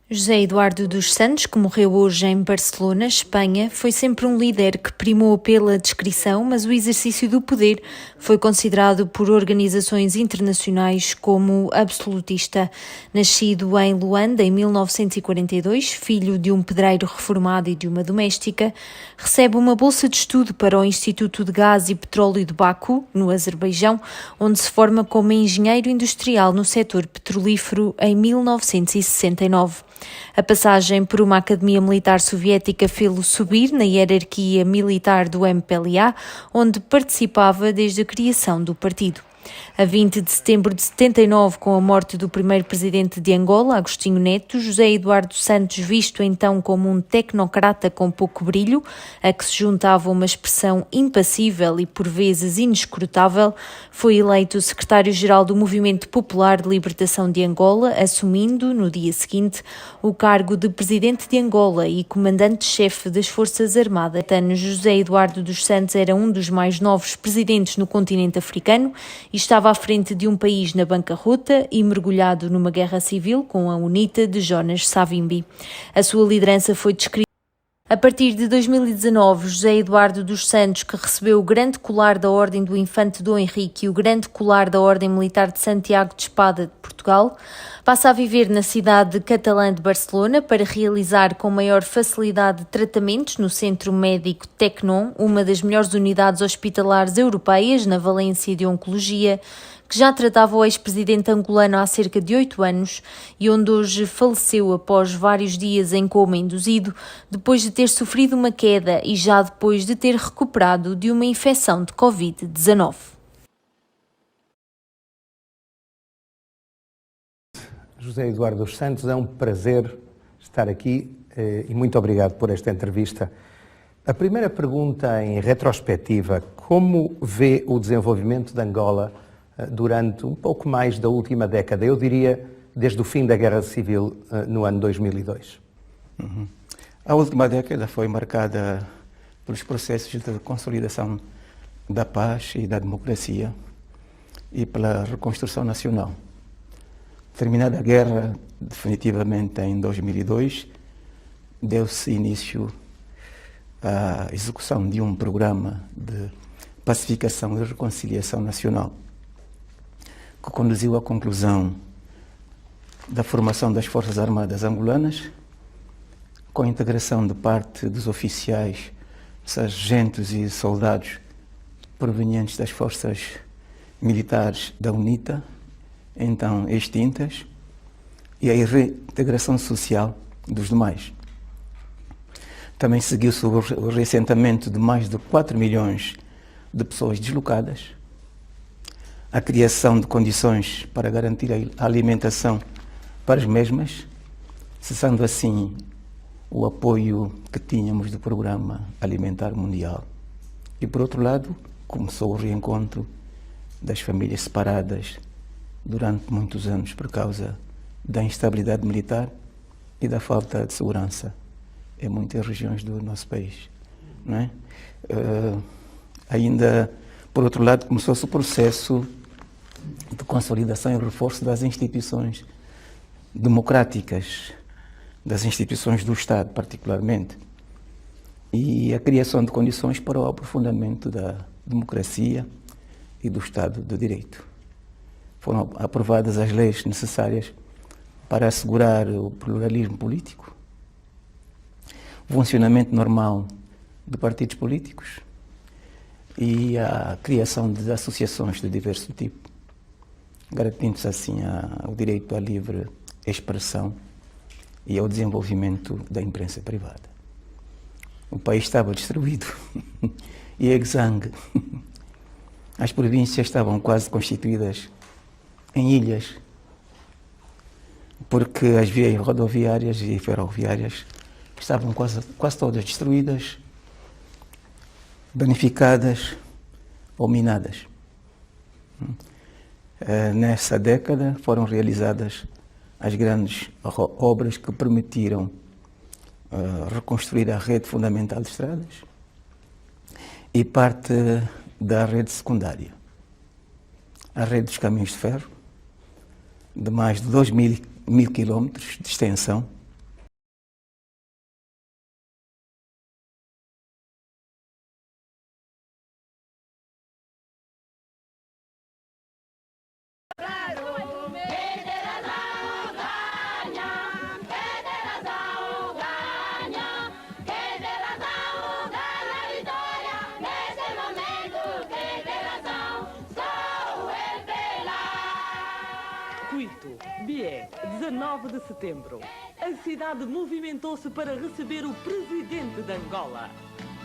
José Eduardo dos Santos, que morreu hoje em Barcelona, Espanha, foi sempre um líder que primou pela discrição, mas o exercício do poder foi considerado por organizações internacionais como absolutista. Nascido em Luanda em 1942, filho de um pedreiro reformado e de uma doméstica, recebe uma bolsa de estudo para o Instituto de Gás e Petróleo de Baku, no Azerbaijão, onde se forma como engenheiro industrial no setor petrolífero em 1969. A passagem por uma academia militar soviética fê-lo subir na hierarquia militar do MPLA, onde participava desde a criação do partido. A 20 de setembro de 79, com a morte do primeiro presidente de Angola, Agostinho Neto, José Eduardo Santos, visto então como um tecnocrata com pouco brilho, a que se juntava uma expressão impassível e por vezes inescrutável, foi eleito secretário-geral do Movimento Popular de Libertação de Angola, assumindo, no dia seguinte, o cargo de presidente de Angola e comandante-chefe das Forças Armadas. José Eduardo dos Santos era um dos mais novos presidentes no continente africano e estava à frente de um país na bancarrota e mergulhado numa guerra civil com a UNITA de Jonas Savimbi. A sua liderança foi descrita. A partir de 2019, José Eduardo dos Santos, que recebeu o grande colar da Ordem do Infante Dom Henrique e o grande colar da Ordem Militar de Santiago de Espada de Portugal, passa a viver na cidade catalã de Barcelona para realizar com maior facilidade tratamentos no Centro Médico Tecnon, uma das melhores unidades hospitalares europeias na valência de Oncologia, que já tratava o ex-presidente angolano há cerca de 8 anos e onde hoje faleceu após vários dias em coma induzido, depois de ter sofrido uma queda e já depois de ter recuperado de uma infecção de Covid-19. José Eduardo dos Santos, é um prazer estar aqui e muito obrigado por esta entrevista. A primeira pergunta em retrospectiva: como vê o desenvolvimento de Angola durante um pouco mais da última década, eu diria desde o fim da Guerra Civil no ano 2002? A última década foi marcada pelos processos de consolidação da paz e da democracia e pela reconstrução nacional. Terminada a guerra, definitivamente em 2002, deu-se início à execução de um programa de pacificação e reconciliação nacional, que conduziu à conclusão da formação das Forças Armadas angolanas, com a integração de parte dos oficiais, sargentos e soldados provenientes das forças militares da UNITA, então extintas, e a reintegração social dos demais. Também seguiu-se o reassentamento de mais de 4 milhões de pessoas deslocadas, a criação de condições para garantir a alimentação para as mesmas, cessando assim o apoio que tínhamos do Programa Alimentar Mundial. E, por outro lado, começou o reencontro das famílias separadas durante muitos anos por causa da instabilidade militar e da falta de segurança em muitas regiões do nosso país, não é? Ainda, por outro lado, começou-se o processo de consolidação e reforço das instituições democráticas, das instituições do Estado, particularmente, e a criação de condições para o aprofundamento da democracia e do Estado de Direito. Foram aprovadas as leis necessárias para assegurar o pluralismo político, o funcionamento normal de partidos políticos e a criação de associações de diverso tipo, garantindo-se assim o direito à livre expressão e ao desenvolvimento da imprensa privada. O país estava destruído e exangue. As províncias estavam quase constituídas em ilhas, porque as vias rodoviárias e ferroviárias estavam quase todas destruídas, danificadas ou minadas. Nessa década foram realizadas as grandes obras que permitiram reconstruir a rede fundamental de estradas e parte da rede secundária. A rede dos caminhos de ferro, de mais de 2.000 quilómetros de extensão, 19 de setembro, a cidade movimentou-se para receber o presidente de Angola.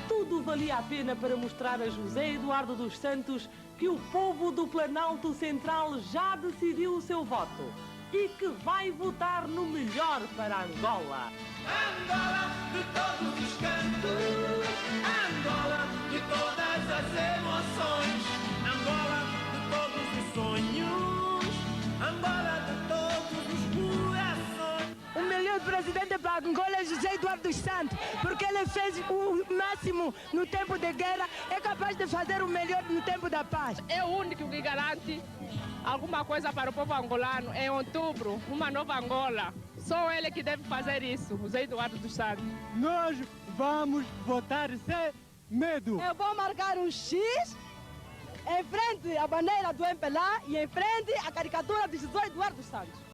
Tudo valia a pena para mostrar a José Eduardo dos Santos que o povo do Planalto Central já decidiu o seu voto e que vai votar no melhor para Angola. Angola de todos os cantos, Angola de todas as emoções, Angola de todos os sonhos, Angola de todos os corações. O melhor presidente para Angola é José Eduardo dos Santos, porque ele fez o máximo no tempo de guerra, é capaz de fazer o melhor no tempo da paz. É o único que garante alguma coisa para o povo angolano. Em outubro, uma nova Angola. Só ele que deve fazer isso, José Eduardo dos Santos. Nós vamos votar sem medo. Eu vou marcar um X em frente à bandeira do MPLA e em frente à caricatura de José Eduardo dos Santos.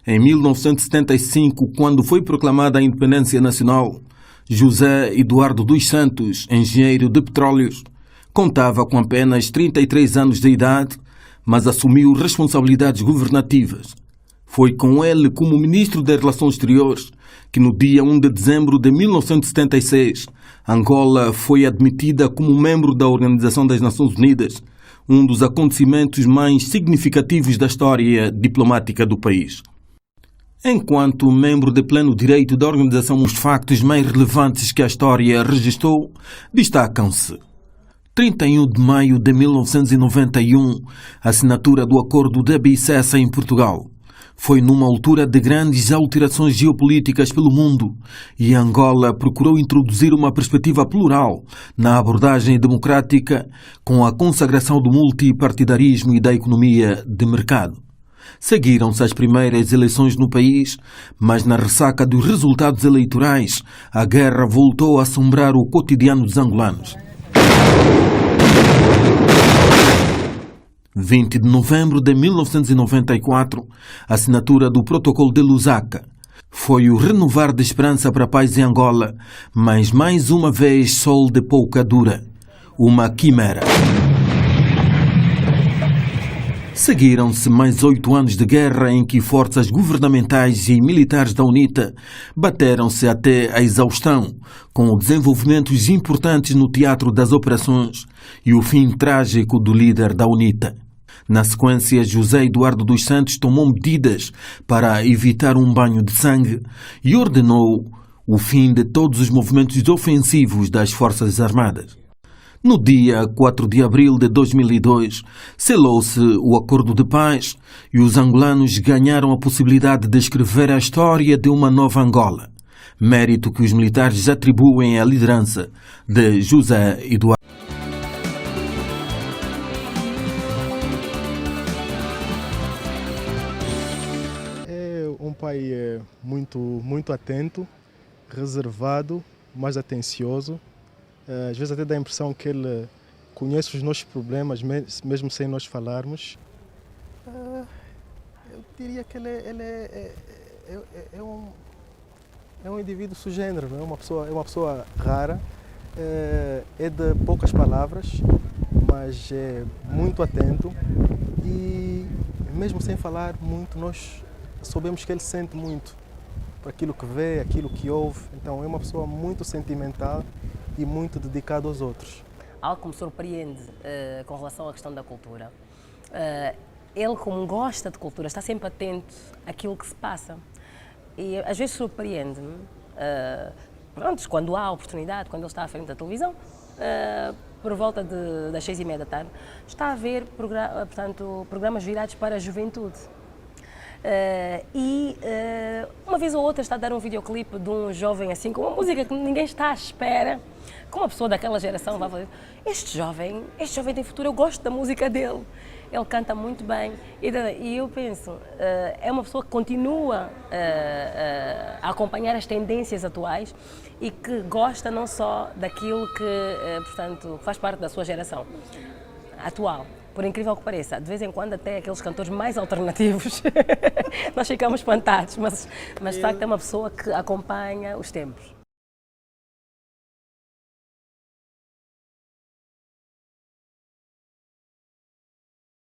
Em 1975, quando foi proclamada a independência nacional, José Eduardo dos Santos, engenheiro de petróleos, contava com apenas 33 anos de idade, mas assumiu responsabilidades governativas. Foi com ele como ministro das Relações Exteriores que no dia 1 de dezembro de 1976, Angola foi admitida como membro da Organização das Nações Unidas, um dos acontecimentos mais significativos da história diplomática do país. Enquanto membro de pleno direito da organização, os factos mais relevantes que a história registrou destacam-se. 31 de maio de 1991, a assinatura do Acordo de Abissessa em Portugal. Foi numa altura de grandes alterações geopolíticas pelo mundo e Angola procurou introduzir uma perspectiva plural na abordagem democrática com a consagração do multipartidarismo e da economia de mercado. Seguiram-se as primeiras eleições no país, mas na ressaca dos resultados eleitorais, a guerra voltou a assombrar o cotidiano dos angolanos. 20 de novembro de 1994, a assinatura do Protocolo de Lusaka. Foi o renovar de esperança para a paz em Angola, mas mais uma vez sol de pouca dura. Uma quimera. Seguiram-se mais 8 anos de guerra em que forças governamentais e militares da UNITA bateram-se até a exaustão, com desenvolvimentos importantes no teatro das operações e o fim trágico do líder da UNITA. Na sequência, José Eduardo dos Santos tomou medidas para evitar um banho de sangue e ordenou o fim de todos os movimentos ofensivos das Forças Armadas. No dia 4 de abril de 2002, selou-se o Acordo de Paz e os angolanos ganharam a possibilidade de escrever a história de uma nova Angola, mérito que os militares atribuem à liderança de José Eduardo. É um pai muito atento, reservado, mais atencioso. Às vezes até dá a impressão que ele conhece os nossos problemas, mesmo sem nós falarmos. Eu diria que ele é um indivíduo sui generis, é uma pessoa rara, é de poucas palavras, mas é muito atento e mesmo sem falar muito, nós soubemos que ele sente muito por aquilo que vê, aquilo que ouve. Então é uma pessoa muito sentimental e muito dedicado aos outros. Algo que me surpreende com relação à questão da cultura. Ele, como gosta de cultura, está sempre atento àquilo que se passa. E às vezes surpreende-me, quando há oportunidade, quando ele está à frente da televisão, por volta das 6h30 da tarde, está a ver programas virados para a juventude. Uma vez ou outra está a dar um videoclipe de um jovem assim, com uma música que ninguém está à espera, que uma pessoa daquela geração vai falar: este jovem tem futuro, eu gosto da música dele, ele canta muito bem. E eu penso, é uma pessoa que continua a acompanhar as tendências atuais e que gosta não só daquilo que, faz parte da sua geração atual, por incrível que pareça, de vez em quando até aqueles cantores mais alternativos, nós ficamos espantados, mas de facto é uma pessoa que acompanha os tempos.